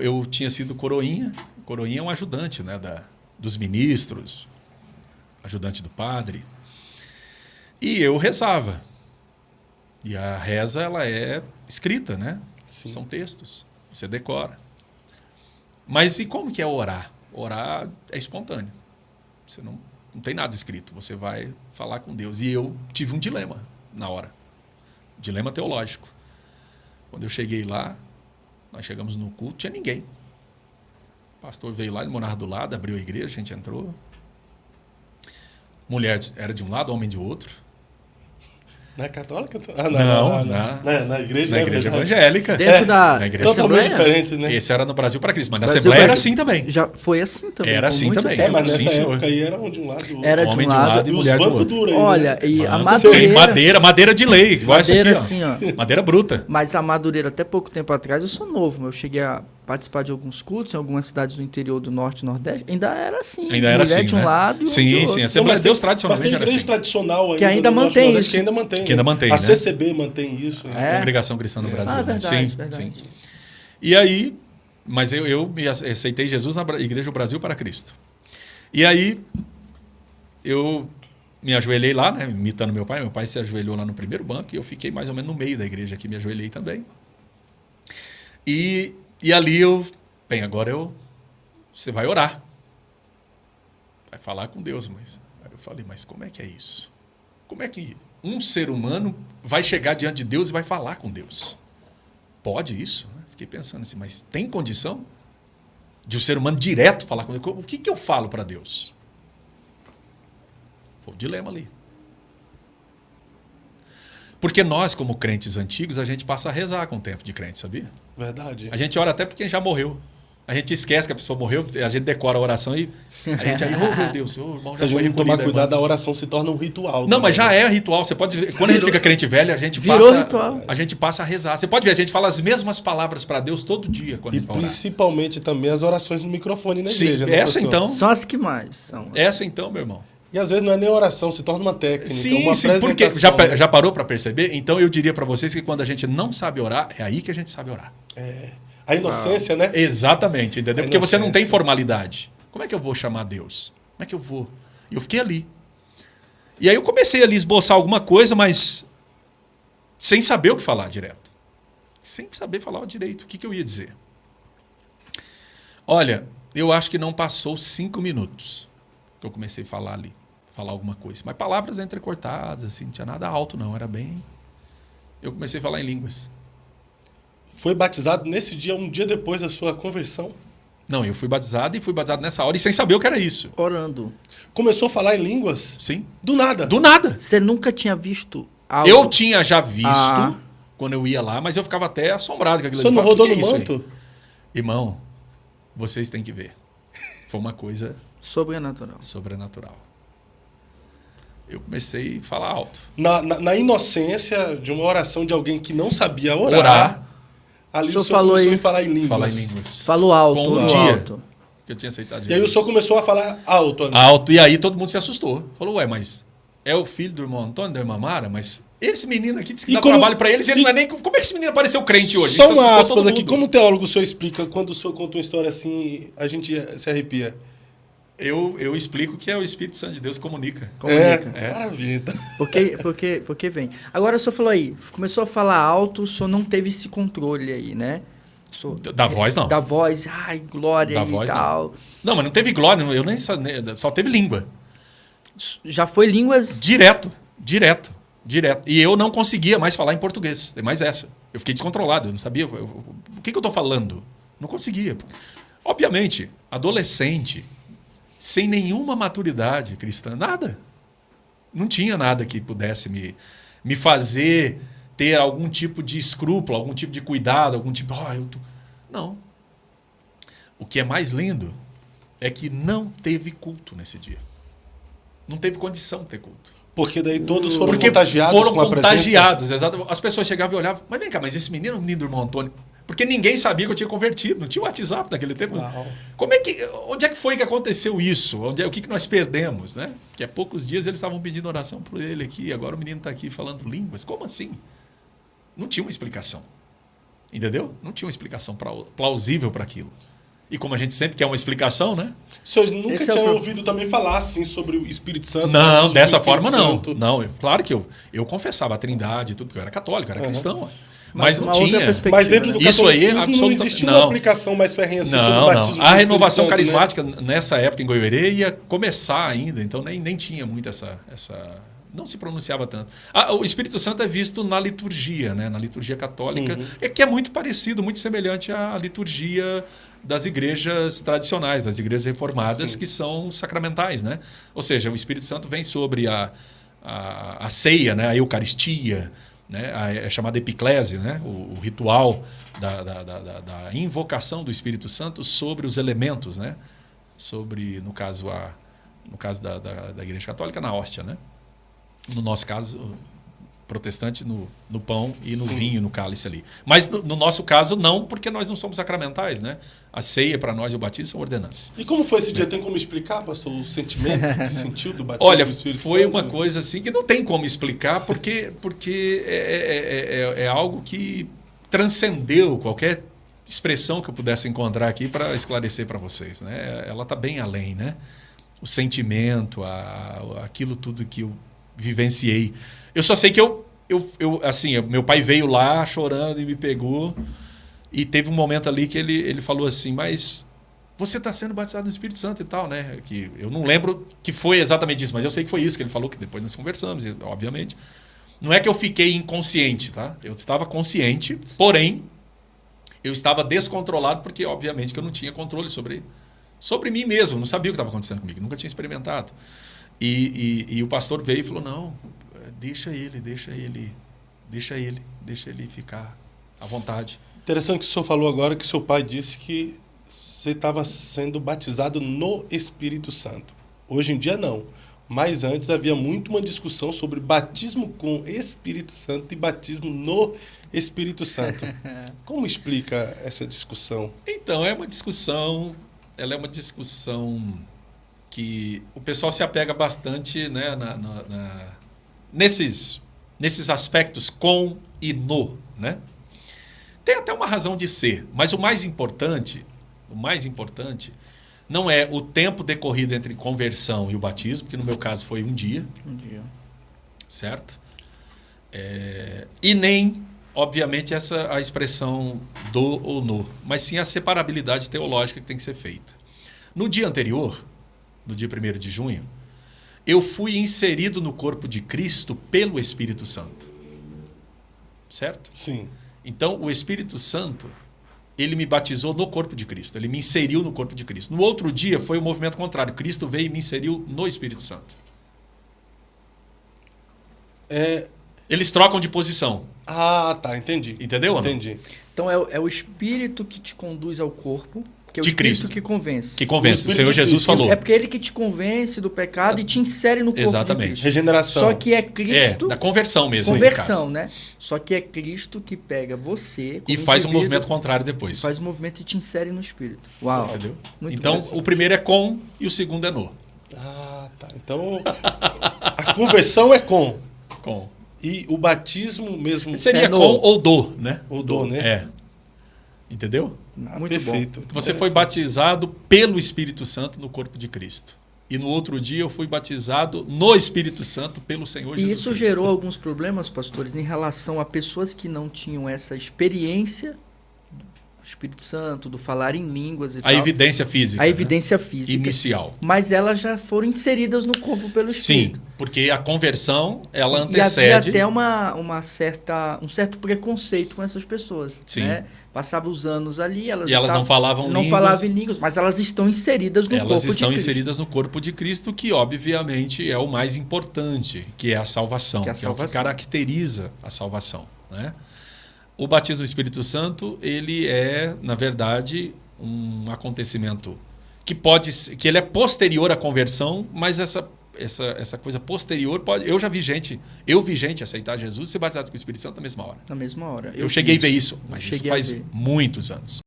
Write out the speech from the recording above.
eu tinha sido coroinha. Coroinha é um ajudante, né, dos ministros, ajudante do padre. E eu rezava. E a reza, ela é escrita, né? Sim. São textos. Você decora. Mas e como que é orar? Orar é espontâneo. Você não tem nada escrito. Você vai falar com Deus. E eu tive um dilema na hora. Dilema teológico. Quando eu cheguei lá, nós chegamos no culto, tinha ninguém. O pastor veio lá, ele morava do lado, abriu a igreja, a gente entrou. Mulher era de um lado, homem de outro. Na católica? Na igreja, na igreja evangélica. Dentro da na igreja totalmente Assembleia? diferente, né? Esse era no Brasil para Cristo, mas na Brasil Assembleia era para- assim também. Já foi assim também. Era por assim muito também. tempo. Mas nessa Sim, senhor. época aí era um de um lado do outro. Era Homem de um lado e E os mulher do bancos outro. duros aí, Olha, né? e a Sim, madureira... madeira de lei, igual Madeira essa aqui, assim, ó. ó. Madeira bruta. Mas a Madureira, até pouco tempo atrás, eu sou novo. Eu cheguei a participar de alguns cultos em algumas cidades do interior do Norte e Nordeste. Ainda era assim. Ainda era Mulher assim, de um né? lado e um de Sim, outro. sim. A Assembleia de Deus mas tradicionalmente tem era igreja assim. tradicional ainda. Que ainda no Norte mantém Nordeste, isso. Que ainda mantém. Que ainda mantém, A né? CCB mantém isso. É. Congregação Cristã no Brasil. Ah, né? verdade, Sim, verdade. sim. E aí, mas eu me aceitei Jesus na Igreja do Brasil para Cristo. E aí, eu me ajoelhei lá, né, imitando meu pai. Meu pai se ajoelhou lá no primeiro banco e eu fiquei mais ou menos no meio da igreja aqui, me ajoelhei também. E ali bem, agora você vai orar. Vai falar com Deus, mas... Aí eu falei, mas como é que é isso? Como é que um ser humano vai chegar diante de Deus e vai falar com Deus? Pode isso? Fiquei pensando assim, mas tem condição de um ser humano direto falar com Deus? O que eu falo para Deus? Foi o dilema ali. Porque nós, como crentes antigos, a gente passa a rezar com o tempo de crente, sabia? Verdade. A gente ora até por quem já morreu. A gente esquece que a pessoa morreu, a gente decora a oração e a gente aí, oh meu Deus, o irmão Se já a foi gente não tomar recolhido. cuidado, a oração se torna um ritual. Não, mas já também. é ritual. Você pode ver, quando a gente fica crente velho, a gente Virou passa ritual. a gente passa a rezar. Você pode ver, a gente fala as mesmas palavras para Deus todo dia quando a E gente vai orar. principalmente também as orações no microfone na Sim, igreja. né, essa pastor? então. São as que mais. São. Essa então, meu irmão. E às vezes não é nem oração, se torna uma técnica. Sim, uma sim, porque apresentação, né? já parou para perceber? Então eu diria para vocês que quando a gente não sabe orar, é aí que a gente sabe orar. A inocência, né? Exatamente, entendeu? A Porque você não tem inocência. formalidade. Como é que eu vou chamar Deus? Como é que eu vou? E eu fiquei ali. E aí eu comecei ali a esboçar alguma coisa, mas sem saber o que falar direto. Sem saber falar direito. O que eu ia dizer? Olha, eu acho que não passou 5 minutos que eu comecei a falar ali. Falar alguma coisa. Mas palavras entrecortadas, assim, não tinha nada alto, não. Era bem... Eu comecei a falar em línguas. Foi batizado nesse dia, um dia depois da sua conversão. Não, eu fui batizado e fui batizado nessa hora e sem saber o que era isso. Orando. Começou a falar em línguas Sim. do nada. Do nada. Você nunca tinha visto algo? Eu tinha já visto Ah. quando eu ia lá, mas eu ficava até assombrado com aquilo. O senhor não Eu falava, rodou "Que no que é isso aí?" manto? Irmão, vocês têm que ver. Foi uma coisa Sobrenatural. sobrenatural. Eu comecei a falar alto. Na inocência de uma oração de alguém que não sabia orar, Orar. ali O o senhor senhor falou começou aí- a falar em línguas. Falar em línguas. Falou alto. Com um no dia. alto. Que eu tinha aceitado E aí o Jesus. senhor começou a falar alto ali. Alto. E aí todo mundo se assustou. Falou, ué, mas é o filho do irmão Antônio, da irmã Mara? Mas esse menino aqui disse que E dá como- trabalho pra eles e ele e- não é nem... Como é que esse menino apareceu crente hoje? Só Isso uma assustou aspas todo aqui. mundo. Como teólogo o senhor explica quando o senhor conta uma história assim, a gente se arrepia? Eu explico que é o Espírito Santo de Deus que comunica. Comunica. É. Maravilha. Então. Porque vem. Agora o senhor falou aí, começou a falar alto, o senhor não teve esse controle aí, né? O senhor- Da voz, não. Da voz, ai, glória Da e voz, tal. Não, mas não teve glória, eu nem só teve língua. Já foi línguas... Direto. E eu não conseguia mais falar em português. É mais essa. Eu fiquei descontrolado, eu não sabia. O que eu estou falando? Não conseguia. Obviamente, adolescente, sem nenhuma maturidade cristã, nada. Não tinha nada que pudesse me fazer ter algum tipo de escrúpulo, algum tipo de cuidado, algum tipo... Não. O que é mais lindo é que não teve culto nesse dia. Não teve condição de ter culto. Porque daí todos foram Porque contagiados foram com a presença. contagiados, exato. As pessoas chegavam e olhavam, mas vem cá, mas esse menino é o menino do irmão Antônio. Porque ninguém sabia que eu tinha convertido, não tinha WhatsApp naquele tempo. Uau. Onde é que foi que aconteceu isso? O que nós perdemos, né? Que há poucos dias eles estavam pedindo oração por ele aqui, agora o menino está aqui falando línguas. Como assim? Não tinha uma explicação. Entendeu? Não tinha uma explicação plausível para aquilo. E como a gente sempre quer uma explicação, né? O senhor nunca Esse é tinha o ouvido também falar assim sobre o Espírito Santo? Não, batismo dessa com o forma Espírito não. Santo? Não, claro que eu confessava a Trindade e tudo, porque eu era católico, eu era cristão. Mas não uma outra tinha. perspectiva, Mas dentro do né? Isso aí, catolicismo não absolutamente- existia não. uma aplicação mais ferrenha assim sobre o Não, batismo não. com A o renovação Espírito Santo, né? carismática nessa época em Goiôerê ia começar ainda, então nem tinha muito essa não se pronunciava tanto. O Espírito Santo é visto na liturgia, né? Na liturgia católica, que é muito parecido, muito semelhante à liturgia das igrejas tradicionais, das igrejas reformadas, Sim. que são sacramentais, né? Ou seja, o Espírito Santo vem sobre a ceia, né? A Eucaristia, né? É chamada epiclese, né? O ritual da invocação do Espírito Santo sobre os elementos, né? Sobre, no caso da Igreja Católica, na hóstia, né? No nosso caso, protestante no pão e no Sim. vinho, no cálice ali. Mas no nosso caso, não, porque nós não somos sacramentais, né? A ceia para nós e o batismo são ordenanças. E como foi esse dia? Tem como explicar, pastor, o sentimento que sentiu do batismo Olha, do Espírito foi Santo? uma coisa assim que não tem como explicar, porque é algo que transcendeu qualquer expressão que eu pudesse encontrar aqui para esclarecer para vocês, né? Ela está bem além, né? O sentimento, aquilo tudo que eu vivenciei. Eu só sei que assim, meu pai veio lá chorando e me pegou, e teve um momento ali que ele falou assim, mas você está sendo batizado no Espírito Santo e tal, né? Que eu não lembro que foi exatamente isso, mas eu sei que foi isso que ele falou, que depois nós conversamos, obviamente. Não é que eu fiquei inconsciente, tá? Eu estava consciente, porém, eu estava descontrolado porque, obviamente, que eu não tinha controle sobre mim mesmo, não sabia o que estava acontecendo comigo, nunca tinha experimentado. E o pastor veio e falou, não, deixa ele ficar à vontade. Interessante que o senhor falou agora que seu pai disse que você estava sendo batizado no Espírito Santo. Hoje em dia não. Mas antes havia muito uma discussão sobre batismo com Espírito Santo e batismo no Espírito Santo. Como explica essa discussão? Então, ela é uma discussão que o pessoal se apega bastante, né, nesses aspectos com e no, né? Tem até uma razão de ser, mas o mais importante não é o tempo decorrido entre conversão e o batismo, que no meu caso foi um dia. Um dia. Certo? E nem, obviamente, a expressão do ou no, mas sim a separabilidade teológica que tem que ser feita. No dia anterior, no dia 1º de junho, eu fui inserido no corpo de Cristo pelo Espírito Santo. Certo? Sim. Então, o Espírito Santo, ele me batizou no corpo de Cristo, ele me inseriu no corpo de Cristo. No outro dia foi o movimento contrário, Cristo veio e me inseriu no Espírito Santo. Eles trocam de posição. Ah, tá, entendi. Entendeu? Entendi. Então é o Espírito que te conduz ao corpo, que é o De Espírito Cristo. que convence. Que convence. O Espírito Senhor de Jesus Cristo. falou. É porque ele que te convence do pecado e te insere no corpo Exatamente. de Cristo. Regeneração. Só que é Cristo... Da conversão mesmo. Conversão, no né? Só que é Cristo que pega você e como faz um indivíduo, movimento contrário depois. faz um movimento e te insere no Espírito. Uau. Entendeu? Muito Então, interessante. o primeiro é com e o segundo é no. Ah, tá. Então, a conversão é com. Com. E o batismo mesmo... Seria É no. com ou do, né? Ou do, né? É. Entendeu? Muito perfeito. Você foi batizado pelo Espírito Santo no corpo de Cristo. E no outro dia eu fui batizado no Espírito Santo pelo Senhor E Jesus isso Cristo. gerou alguns problemas, pastores, em relação a pessoas que não tinham essa experiência do Espírito Santo, do falar em línguas e A tal. evidência física. A né? evidência física. Inicial. Mas elas já foram inseridas no corpo pelo Sim, Espírito. porque a conversão, ela E antecede... havia até um certo preconceito com essas pessoas. Sim. Né? Passavam os anos ali, elas não falavam não línguas. falavam em línguas, mas elas estão inseridas no corpo de Elas Cristo. estão inseridas no corpo de Cristo, que obviamente é o mais importante, que é a salvação, Que é a que é o que salvação. caracteriza a salvação. Né? O batismo do Espírito Santo, ele é, na verdade, um acontecimento que ele é posterior à conversão, mas essa coisa posterior eu vi gente aceitar Jesus e ser batizado com o Espírito Santo na mesma hora. Na mesma hora. Eu cheguei a ver fiz. isso, mas Eu isso cheguei a faz ver. muitos anos.